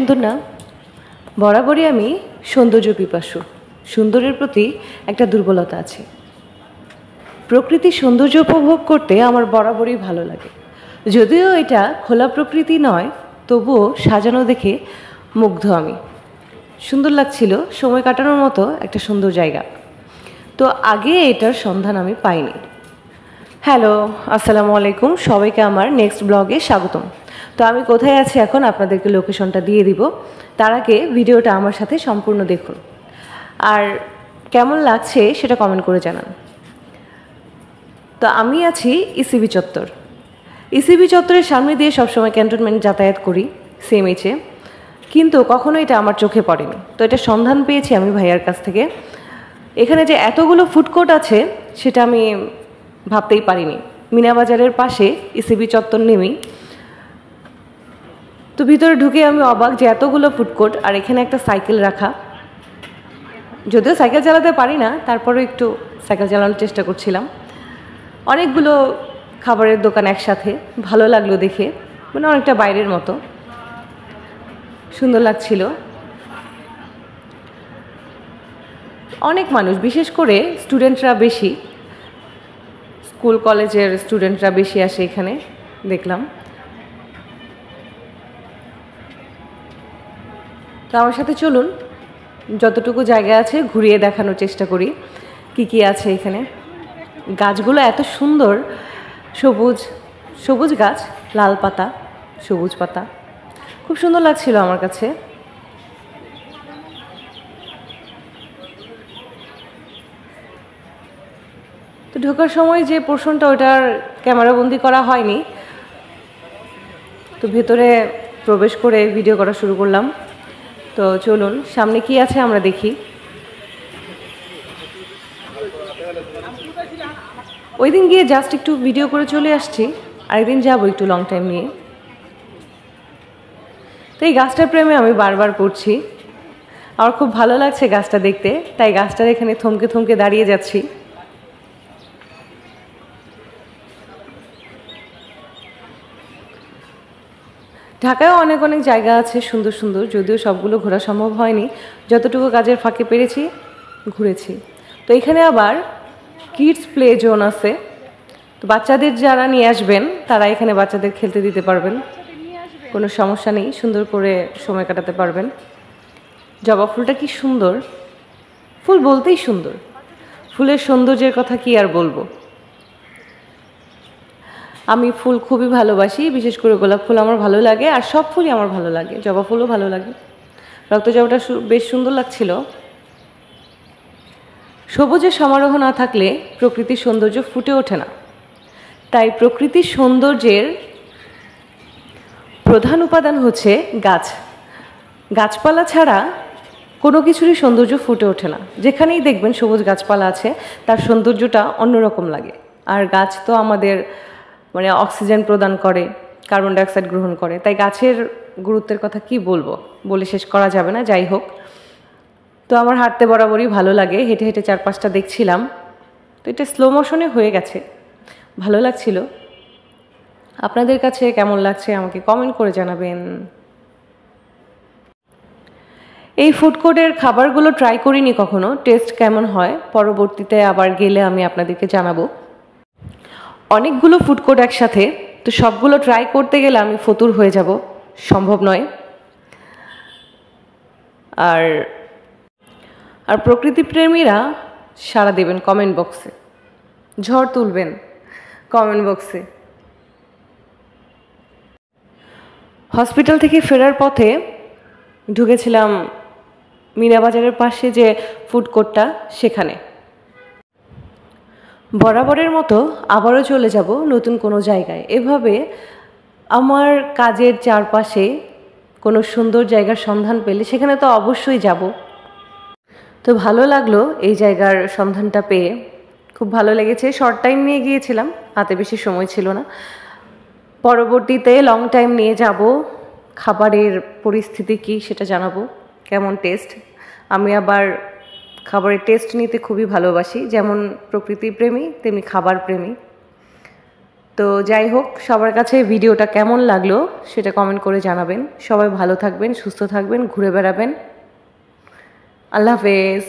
সুন্দর না? বরাবরই আমি সৌন্দর্য পিপাসু। সুন্দরের প্রতি একটা দুর্বলতা আছে। প্রকৃতির সৌন্দর্য উপভোগ করতে আমার বরাবরই ভালো লাগে। যদিও এটা খোলা প্রকৃতি নয়, তবুও সাজানো দেখে মুগ্ধ আমি। সুন্দর লাগছিল, সময় কাটানোর মতো একটা সুন্দর জায়গা। তো আগে এটার সন্ধান আমি পাইনি। হ্যালো, আসসালামু আলাইকুম, সবাইকে আমার নেক্সট ব্লগে স্বাগতম। তো আমি কোথায় আছি এখন আপনাদেরকে লোকেশনটা দিয়ে দিব। তার আগে ভিডিওটা আমার সাথে সম্পূর্ণ দেখুন, আর কেমন লাগছে সেটা কমেন্ট করে জানান। তো আমি আছি ইসিবি চত্বর। ইসিবি চত্বরের সামনে দিয়ে সবসময় ক্যান্টনমেন্ট যাতায়াত করি সিএমএইচে, কিন্তু কখনো এটা আমার চোখে পড়েনি। তো এটা সন্ধান পেয়েছি আমি ভাইয়ার কাছ থেকে। এখানে যে এতগুলো ফুড কোর্ট আছে সেটা আমি ভাবতেই পারিনি। মিনাবাজারের পাশে ইসিবি চত্বর নেমেই তো ভিতরে ঢুকে আমি অবাক যে এতগুলো ফুড কোর্ট, আর এখানে একটা সাইকেল রাখা। যদিও সাইকেল চালাতে পারি না, তারপরে একটু সাইকেল চালানোর চেষ্টা করছিলাম। অনেকগুলো খাবারের দোকান একসাথে, ভালো লাগলো দেখে, মানে অনেকটা বাইরের মতো, সুন্দর লাগছিল। অনেক মানুষ, বিশেষ করে স্টুডেন্টরা বেশি, স্কুল কলেজের স্টুডেন্টরা বেশি আসে এখানে দেখলাম। তো আমার সাথে চলুন, যতটুকু জায়গা আছে ঘুরিয়ে দেখানোর চেষ্টা করি কি কি আছে এখানে। গাছগুলো এত সুন্দর, সবুজ সবুজ গাছ, লাল পাতা, সবুজ পাতা, খুব সুন্দর লাগছিল আমার কাছে। তো ঢোকার সময় যে পোর্শনটা, ওটার ক্যামেরাবন্দি করা হয়নি। তো ভেতরে প্রবেশ করে ভিডিও করা শুরু করলাম। তো চলুন সামনে কি আছে আমরা দেখি। ওই দিন গিয়ে জাস্ট একটু ভিডিও করে চলে আসছি, আরেকদিন যাবো একটু লং টাইম নিয়ে। তো এই গাছটার প্রেমে আমি বারবার পড়ছি, আমার খুব ভালো লাগছে গাছটা দেখতে, তাই গাছটার এখানে থমকে থমকে দাঁড়িয়ে যাচ্ছি। ঢাকায়ও অনেক অনেক জায়গা আছে সুন্দর সুন্দর, যদিও সবগুলো ঘোরা সম্ভব হয়নি। যতটুকু কাজের ফাঁকে পেরেছি ঘুরেছি। তো এখানে আবার কিডস প্লে জোন আছে। তো বাচ্চাদের যারা নিয়ে আসবেন তারা এখানে বাচ্চাদের খেলতে দিতে পারবেন, কোনো সমস্যা নেই, সুন্দর করে সময় কাটাতে পারবেন। জবা ফুলটা কি সুন্দর, ফুল বলতেই সুন্দর, ফুলের সৌন্দর্যের কথা কি আর বলবো। আমি ফুল খুবই ভালোবাসি, বিশেষ করে গোলাপ ফুল আমার ভালো লাগে, আর সব ফুলই আমার ভালো লাগে, জবা ফুলও ভালো লাগে। রক্ত জবাটা বেশ সুন্দর লাগছিল। সবুজের সমারোহ না থাকলে প্রকৃতির সৌন্দর্য ফুটে ওঠে না, তাই প্রকৃতির সৌন্দর্যের প্রধান উপাদান হচ্ছে গাছ। গাছপালা ছাড়া কোনো কিছুরই সৌন্দর্য ফুটে ওঠে না। যেখানেই দেখবেন সবুজ গাছপালা আছে, তার সৌন্দর্যটা অন্যরকম লাগে। আর গাছ তো আমাদের মানে অক্সিজেন প্রদান করে, কার্বন ডাইঅক্সাইড গ্রহণ করে, তাই গাছের গুরুত্বের কথা কি বলবো, বলে শেষ করা যাবে না। যাই হোক, তো আমার হাঁটতে বরাবরই ভালো লাগে, হেঁটে হেঁটে চারপাশটা দেখছিলাম। তো এটা স্লো মোশনে হয়ে গেছে, ভালো লাগছিল। আপনাদের কাছে কেমন লাগছে আমাকে কমেন্ট করে জানাবেন। এই ফুড কোর্টের খাবারগুলো ট্রাই করিনি কখনো, টেস্ট কেমন হয় পরবর্তীতে আবার গেলে আমি আপনাদেরকে জানাবো। অনেকগুলো ফুড কোর্ট একসাথে, তো সবগুলো ট্রাই করতে গেলে আমি ফতুর হয়ে যাব, সম্ভব নয়। আর আর প্রকৃতিপ্রেমীরা সাড়া দেবেন কমেন্ট বক্সে, ঝড় তুলবেন কমেন্ট বক্সে। হসপিটাল থেকে ফেরার পথে ঢুকেছিলাম মিনাবাজারের পাশে যে ফুড কোর্টটা, সেখানে। বরাবরের মতো আবারও চলে যাব নতুন কোনো জায়গায়। এভাবে আমার কাজের চারপাশে কোনো সুন্দর জায়গার সন্ধান পেলে সেখানে তো অবশ্যই যাব। তো ভালো লাগলো এই জায়গার সন্ধানটা পেয়ে, খুব ভালো লেগেছে। শর্ট টাইম নিয়ে গিয়েছিলাম, হাতে বেশি সময় ছিল না। পরবর্তীতে লং টাইম নিয়ে যাব, খাবারের পরিস্থিতি কি সেটা জানাবো, কেমন টেস্ট। আমি আবার খাবারের টেস্ট নিতে খুবই ভালোবাসি, যেমন প্রকৃতি প্রেমী তেমনি খাবার প্রেমী। তো যাই হোক, সবার কাছে ভিডিওটা কেমন লাগলো সেটা কমেন্ট করে জানাবেন। সবাই ভালো থাকবেন, সুস্থ থাকবেন, ঘুরে বেড়াবেন। আল্লাহ হাফেজ।